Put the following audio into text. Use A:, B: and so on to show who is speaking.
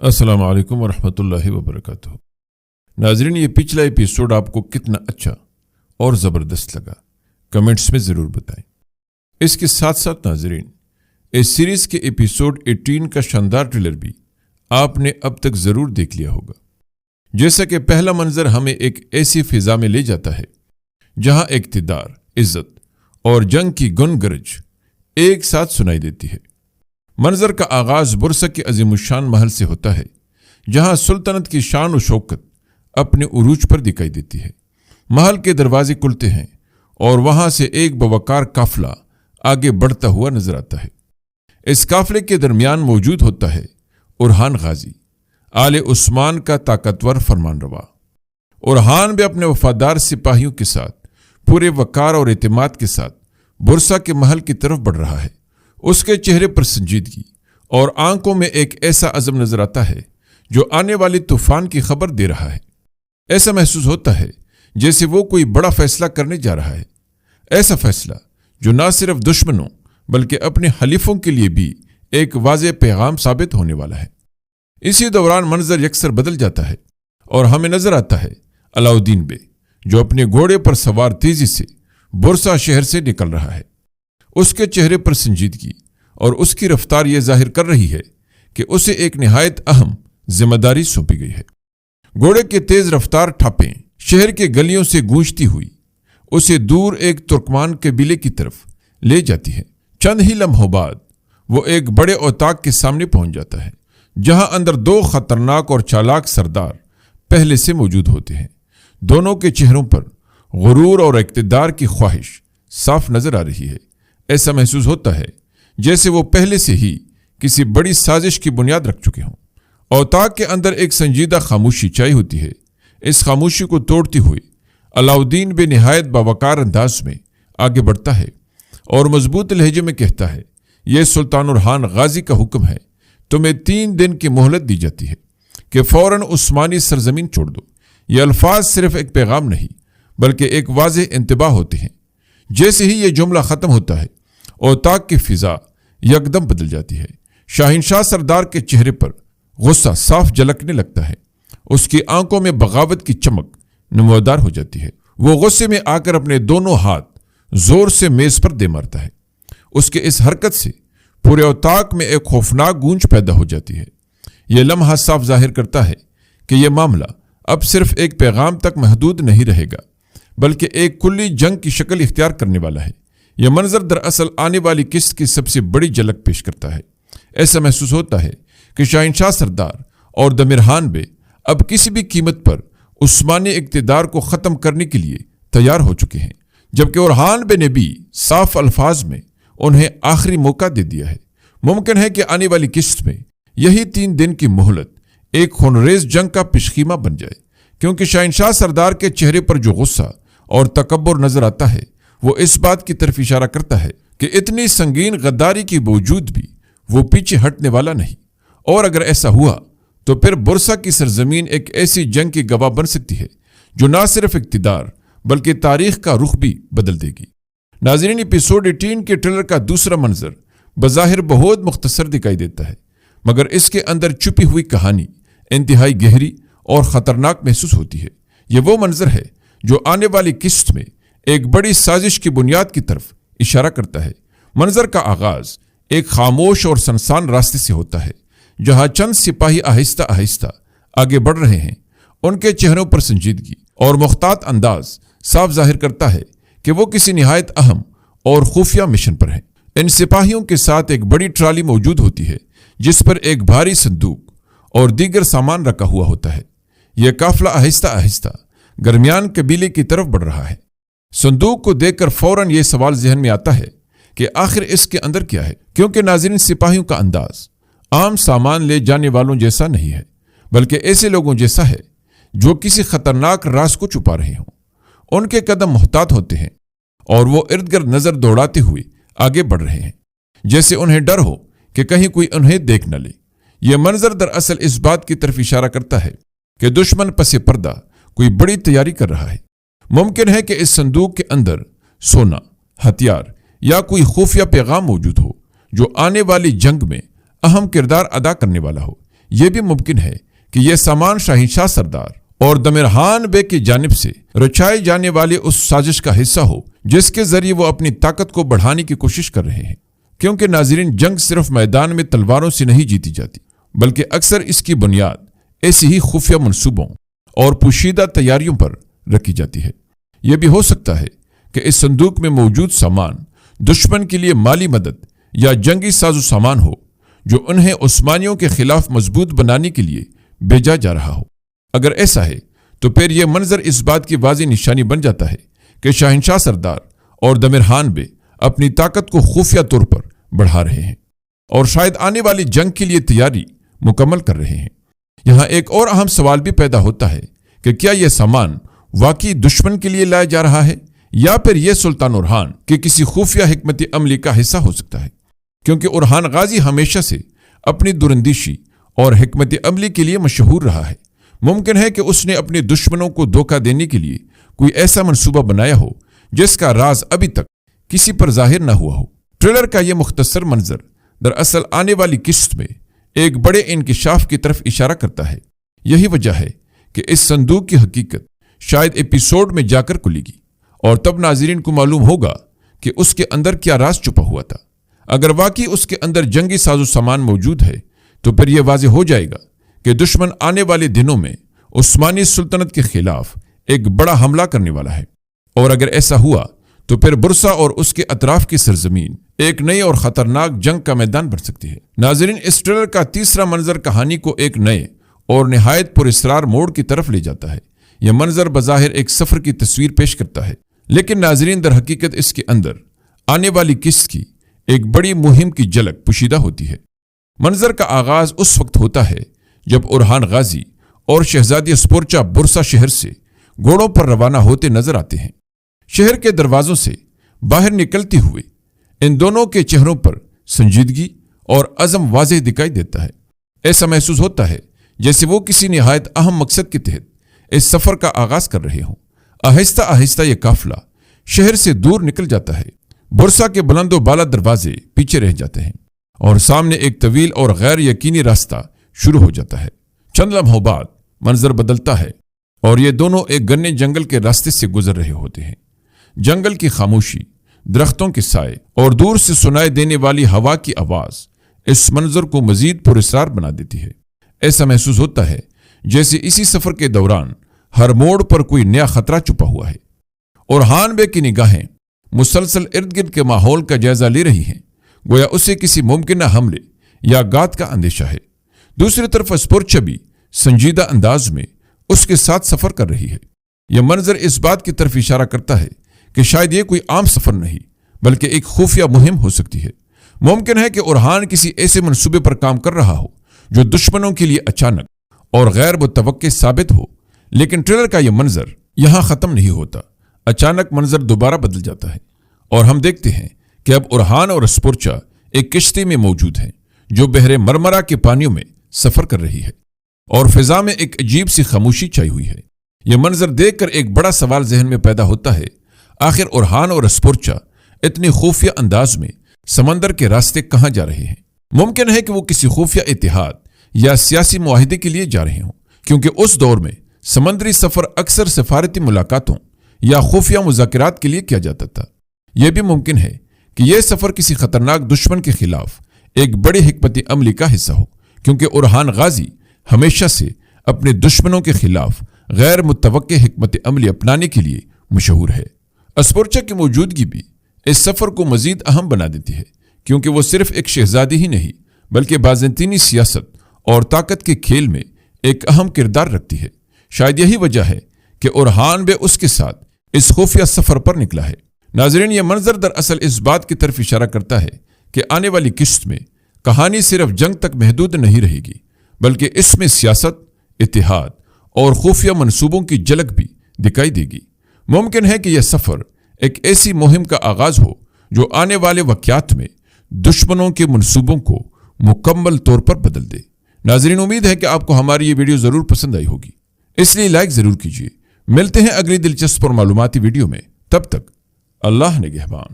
A: السلام علیکم ورحمۃ اللہ وبرکاتہ۔ ناظرین، یہ پچھلا ایپیسوڈ آپ کو کتنا اچھا اور زبردست لگا کمنٹس میں ضرور بتائیں۔ اس کے ساتھ ساتھ ناظرین، اس سیریز کے ایپیسوڈ 18 کا شاندار ٹریلر بھی آپ نے اب تک ضرور دیکھ لیا ہوگا۔ جیسا کہ پہلا منظر ہمیں ایک ایسی فضا میں لے جاتا ہے جہاں اقتدار، عزت اور جنگ کی گن گرج ایک ساتھ سنائی دیتی ہے۔ منظر کا آغاز برسا کے عظیم الشان محل سے ہوتا ہے، جہاں سلطنت کی شان و شوکت اپنے عروج پر دکھائی دیتی ہے۔ محل کے دروازے کھلتے ہیں اور وہاں سے ایک بوقار قافلہ آگے بڑھتا ہوا نظر آتا ہے۔ اس قافلے کے درمیان موجود ہوتا ہے اورحان غازی، آل عثمان کا طاقتور فرمان روا۔ اورحان بھی اپنے وفادار سپاہیوں کے ساتھ پورے وقار اور اعتماد کے ساتھ برسا کے محل کی طرف بڑھ رہا ہے۔ اس کے چہرے پر سنجیدگی اور آنکھوں میں ایک ایسا عزم نظر آتا ہے جو آنے والے طوفان کی خبر دے رہا ہے۔ ایسا محسوس ہوتا ہے جیسے وہ کوئی بڑا فیصلہ کرنے جا رہا ہے، ایسا فیصلہ جو نہ صرف دشمنوں بلکہ اپنے حلیفوں کے لیے بھی ایک واضح پیغام ثابت ہونے والا ہے۔ اسی دوران منظر یکسر بدل جاتا ہے اور ہمیں نظر آتا ہے علاؤدین بے، جو اپنے گھوڑے پر سوار تیزی سے برسا شہر سے نکل رہا ہے۔ اس کے چہرے پر سنجیدگی اور اس کی رفتار یہ ظاہر کر رہی ہے کہ اسے ایک نہایت اہم ذمہ داری سونپی گئی ہے۔ گھوڑے کی تیز رفتار ٹھاپیں شہر کے گلیوں سے گونجتی ہوئی اسے دور ایک ترکمان قبیلے کی طرف لے جاتی ہے۔ چند ہی لمحوں بعد وہ ایک بڑے اوطاق کے سامنے پہنچ جاتا ہے، جہاں اندر دو خطرناک اور چالاک سردار پہلے سے موجود ہوتے ہیں۔ دونوں کے چہروں پر غرور اور اقتدار کی خواہش صاف نظر آ رہی ہے۔ ایسا محسوس ہوتا ہے جیسے وہ پہلے سے ہی کسی بڑی سازش کی بنیاد رکھ چکے ہوں۔ اوطاق کے اندر ایک سنجیدہ خاموشی چھائی ہوتی ہے۔ اس خاموشی کو توڑتی ہوئی علاؤدین بے نہایت باوقار انداز میں آگے بڑھتا ہے اور مضبوط لہجے میں کہتا ہے، یہ سلطان اورحان غازی کا حکم ہے، تمہیں 3 دن کی مہلت دی جاتی ہے کہ فوراً عثمانی سرزمین چھوڑ دو۔ یہ الفاظ صرف ایک پیغام نہیں بلکہ ایک واضح انتباہ ہوتے ہیں۔ جیسے ہی یہ جملہ ختم ہوتا ہے، اوطاق کی فضا یکدم بدل جاتی ہے۔ شاہنشاہ سردار کے چہرے پر غصہ صاف جھلکنے لگتا ہے، اس کی آنکھوں میں بغاوت کی چمک نمودار ہو جاتی ہے۔ وہ غصے میں آ کر اپنے دونوں ہاتھ زور سے میز پر دے مارتا ہے۔ اس کے اس حرکت سے پورے اوطاق میں ایک خوفناک گونج پیدا ہو جاتی ہے۔ یہ لمحہ صاف ظاہر کرتا ہے کہ یہ معاملہ اب صرف ایک پیغام تک محدود نہیں رہے گا بلکہ ایک کلی جنگ کی شکل اختیار کرنے والا ہے۔ یہ منظر دراصل آنے والی قسط کی سب سے بڑی جھلک پیش کرتا ہے۔ ایسا محسوس ہوتا ہے کہ شاہنشاہ سردار اور دمیرحان بے اب کسی بھی قیمت پر عثمانی اقتدار کو ختم کرنے کے لیے تیار ہو چکے ہیں، جبکہ اورحان بے نے بھی صاف الفاظ میں انہیں آخری موقع دے دیا ہے۔ ممکن ہے کہ آنے والی قسط میں یہی 3 دن کی مہلت ایک خونریز جنگ کا پیشخیمہ بن جائے، کیونکہ شاہنشاہ سردار کے چہرے پر جو غصہ اور تکبر نظر آتا ہے وہ اس بات کی طرف اشارہ کرتا ہے کہ اتنی سنگین غداری کے باوجود بھی وہ پیچھے ہٹنے والا نہیں، اور اگر ایسا ہوا تو پھر برسا کی سرزمین ایک ایسی جنگ کی گواہ بن سکتی ہے جو نہ صرف اقتدار بلکہ تاریخ کا رخ بھی بدل دے گی۔ ناظرین، ایپیسوڈ 18 کے ٹریلر کا دوسرا منظر بظاہر بہت مختصر دکھائی دیتا ہے، مگر اس کے اندر چھپی ہوئی کہانی انتہائی گہری اور خطرناک محسوس ہوتی ہے۔ یہ وہ منظر ہے جو آنے والی قسط میں ایک بڑی سازش کی بنیاد کی طرف اشارہ کرتا ہے۔ منظر کا آغاز ایک خاموش اور سنسان راستے سے ہوتا ہے، جہاں چند سپاہی آہستہ آہستہ آگے بڑھ رہے ہیں۔ ان کے چہروں پر سنجیدگی اور محتاط انداز صاف ظاہر کرتا ہے کہ وہ کسی نہایت اہم اور خفیہ مشن پر ہیں۔ ان سپاہیوں کے ساتھ ایک بڑی ٹرالی موجود ہوتی ہے جس پر ایک بھاری صندوق اور دیگر سامان رکھا ہوا ہوتا ہے۔ یہ قافلہ آہستہ آہستہ گرمیان قبیلے کی طرف بڑھ رہا ہے۔ صندوق کو دیکھ کر فوراً یہ سوال ذہن میں آتا ہے کہ آخر اس کے اندر کیا ہے، کیونکہ ناظرین، سپاہیوں کا انداز عام سامان لے جانے والوں جیسا نہیں ہے بلکہ ایسے لوگوں جیسا ہے جو کسی خطرناک راز کو چھپا رہے ہوں۔ ان کے قدم محتاط ہوتے ہیں اور وہ ارد گرد نظر دوڑاتے ہوئے آگے بڑھ رہے ہیں، جیسے انہیں ڈر ہو کہ کہیں کوئی انہیں دیکھ نہ لے۔ یہ منظر دراصل اس بات کی طرف اشارہ کرتا ہے کہ دشمن پس پردہ کوئی بڑی تیاری کر رہا ہے۔ ممکن ہے کہ اس صندوق کے اندر سونا، ہتھیار یا کوئی خفیہ پیغام موجود ہو جو آنے والی جنگ میں اہم کردار ادا کرنے والا ہو۔ یہ بھی ممکن ہے کہ یہ سامان شاہنشاہ سردار اور دمرحان بے کی جانب سے رچائی جانے والی اس سازش کا حصہ ہو جس کے ذریعے وہ اپنی طاقت کو بڑھانے کی کوشش کر رہے ہیں، کیونکہ ناظرین جنگ صرف میدان میں تلواروں سے نہیں جیتی جاتی، بلکہ اکثر اس کی بنیاد ایسی ہی خفیہ منصوبوں اور پوشیدہ تیاریوں پر رکھی جاتی ہے۔ یہ بھی ہو سکتا ہے کہ اس صندوق میں موجود سامان دشمن کے لیے مالی مدد یا جنگی ساز و سامان ہو جو انہیں عثمانیوں کے خلاف مضبوط بنانے کے لیے بھیجا جا رہا ہو۔ اگر ایسا ہے تو پھر یہ منظر اس بات کی واضح نشانی بن جاتا ہے کہ شاہنشاہ سردار اور دمرحان بے اپنی طاقت کو خفیہ طور پر بڑھا رہے ہیں اور شاید آنے والی جنگ کے لیے تیاری مکمل کر رہے ہیں۔ یہاں ایک اور اہم سوال بھی پیدا ہوتا ہے کہ کیا یہ سامان واقعی دشمن کے لیے لایا جا رہا ہے یا پھر یہ سلطان اورحان کے کسی خفیہ حکمت عملی کا حصہ ہو سکتا ہے، کیونکہ اورحان غازی ہمیشہ سے اپنی دراندیشی اور حکمت عملی کے لیے مشہور رہا ہے۔ ممکن ہے کہ اس نے اپنے دشمنوں کو دھوکہ دینے کے لیے کوئی ایسا منصوبہ بنایا ہو جس کا راز ابھی تک کسی پر ظاہر نہ ہوا ہو۔ ٹریلر کا یہ مختصر منظر دراصل آنے والی قسط میں ایک بڑے انکشاف کی طرف اشارہ کرتا ہے۔ یہی وجہ ہے کہ اس صندوق کی حقیقت شاید ایپیسوڈ میں جا کر کھلے گی اور تب ناظرین کو معلوم ہوگا کہ اس کے اندر کیا راز چھپا ہوا تھا۔ اگر واقعی اس کے اندر جنگی ساز و سامان موجود ہے تو پھر یہ واضح ہو جائے گا کہ دشمن آنے والے دنوں میں عثمانی سلطنت کے خلاف ایک بڑا حملہ کرنے والا ہے، اور اگر ایسا ہوا تو پھر برسا اور اس کے اطراف کی سرزمین ایک نئی اور خطرناک جنگ کا میدان بن سکتی ہے۔ ناظرین، اس ٹریلر کا تیسرا منظر کہانی کو ایک نئے اور نہایت پراسرار موڑ کی طرف لے جاتا ہے۔ یہ منظر بظاہر ایک سفر کی تصویر پیش کرتا ہے، لیکن ناظرین در حقیقت اس کے اندر آنے والی قسط کی ایک بڑی مہم کی جھلک پوشیدہ ہوتی ہے۔ منظر کا آغاز اس وقت ہوتا ہے جب اورحان غازی اور شہزادی اسپورچا برسا شہر سے گھوڑوں پر روانہ ہوتے نظر آتے ہیں۔ شہر کے دروازوں سے باہر نکلتے ہوئے ان دونوں کے چہروں پر سنجیدگی اور عزم واضح دکھائی دیتا ہے۔ ایسا محسوس ہوتا ہے جیسے وہ کسی نہایت اہم مقصد کے تحت اس سفر کا آغاز کر رہے ہوں۔ آہستہ آہستہ یہ قافلہ شہر سے دور نکل جاتا ہے۔ برسا کے بلند و بالا دروازے پیچھے رہ جاتے ہیں اور سامنے ایک طویل اور غیر یقینی راستہ شروع ہو جاتا ہے۔ چند لمحوں بعد منظر بدلتا ہے اور یہ دونوں ایک گھنے جنگل کے راستے سے گزر رہے ہوتے ہیں۔ جنگل کی خاموشی، درختوں کے سائے اور دور سے سنائی دینے والی ہوا کی آواز اس منظر کو مزید پراسرار بنا دیتی ہے۔ ایسا محسوس ہوتا ہے جیسے اسی سفر کے دوران ہر موڑ پر کوئی نیا خطرہ چھپا ہوا ہے۔ اورحان بے کی نگاہیں مسلسل ارد گرد کے ماحول کا جائزہ لے رہی ہیں، گویا اسے کسی ممکنہ حملے یا گات کا اندیشہ ہے۔ دوسری طرف اسپورچا بھی سنجیدہ انداز میں اس کے ساتھ سفر کر رہی ہے۔ یہ منظر اس بات کی طرف اشارہ کرتا ہے کہ شاید یہ کوئی عام سفر نہیں بلکہ ایک خفیہ مہم ہو سکتی ہے۔ ممکن ہے کہ اورحان کسی ایسے منصوبے پر کام کر رہا ہو جو دشمنوں کے لیے اچانک اور غیر متوقع ثابت ہو۔ لیکن ٹریلر کا یہ منظر یہاں ختم نہیں ہوتا۔ اچانک منظر دوبارہ بدل جاتا ہے اور ہم دیکھتے ہیں کہ اب اورحان اور اسپورچا ایک کشتی میں موجود ہیں جو بحر مرمرا کے پانیوں میں سفر کر رہی ہے اور فضا میں ایک عجیب سی خاموشی چھائی ہوئی ہے۔ یہ منظر دیکھ کر ایک بڑا سوال ذہن میں پیدا ہوتا ہے، آخر اورحان اور اسپورچا اتنی خفیہ انداز میں سمندر کے راستے کہاں جا رہے ہیں؟ ممکن ہے کہ وہ کسی خفیہ اتحاد یا سیاسی معاہدے کے لیے جا رہے ہوں، کیونکہ اس دور میں سمندری سفر اکثر سفارتی ملاقاتوں یا خفیہ مذاکرات کے لیے کیا جاتا تھا۔ یہ بھی ممکن ہے کہ یہ سفر کسی خطرناک دشمن کے خلاف ایک بڑی حکمت عملی کا حصہ ہو، کیونکہ اورحان غازی ہمیشہ سے اپنے دشمنوں کے خلاف غیر متوقع حکمت عملی اپنانے کے لیے مشہور ہے۔ اسپورچا کی موجودگی بھی اس سفر کو مزید اہم بنا دیتی ہے، کیونکہ وہ صرف ایک شہزادی ہی نہیں بلکہ بازنطینی سیاست اور طاقت کے کھیل میں ایک اہم کردار رکھتی ہے۔ شاید یہی وجہ ہے کہ اورحان بے اس کے ساتھ اس خفیہ سفر پر نکلا ہے۔ ناظرین، یہ منظر دراصل اس بات کی طرف اشارہ کرتا ہے کہ آنے والی قسط میں کہانی صرف جنگ تک محدود نہیں رہے گی، بلکہ اس میں سیاست، اتحاد اور خفیہ منصوبوں کی جھلک بھی دکھائی دے گی۔ ممکن ہے کہ یہ سفر ایک ایسی مہم کا آغاز ہو جو آنے والے واقعات میں دشمنوں کے منصوبوں کو مکمل طور پر بدل دے۔ ناظرین، امید ہے کہ آپ کو ہماری یہ ویڈیو ضرور پسند آئی ہوگی، اس لیے لائک ضرور کیجیے۔ ملتے ہیں اگلی دلچسپ اور معلوماتی ویڈیو میں، تب تک اللہ نگہبان۔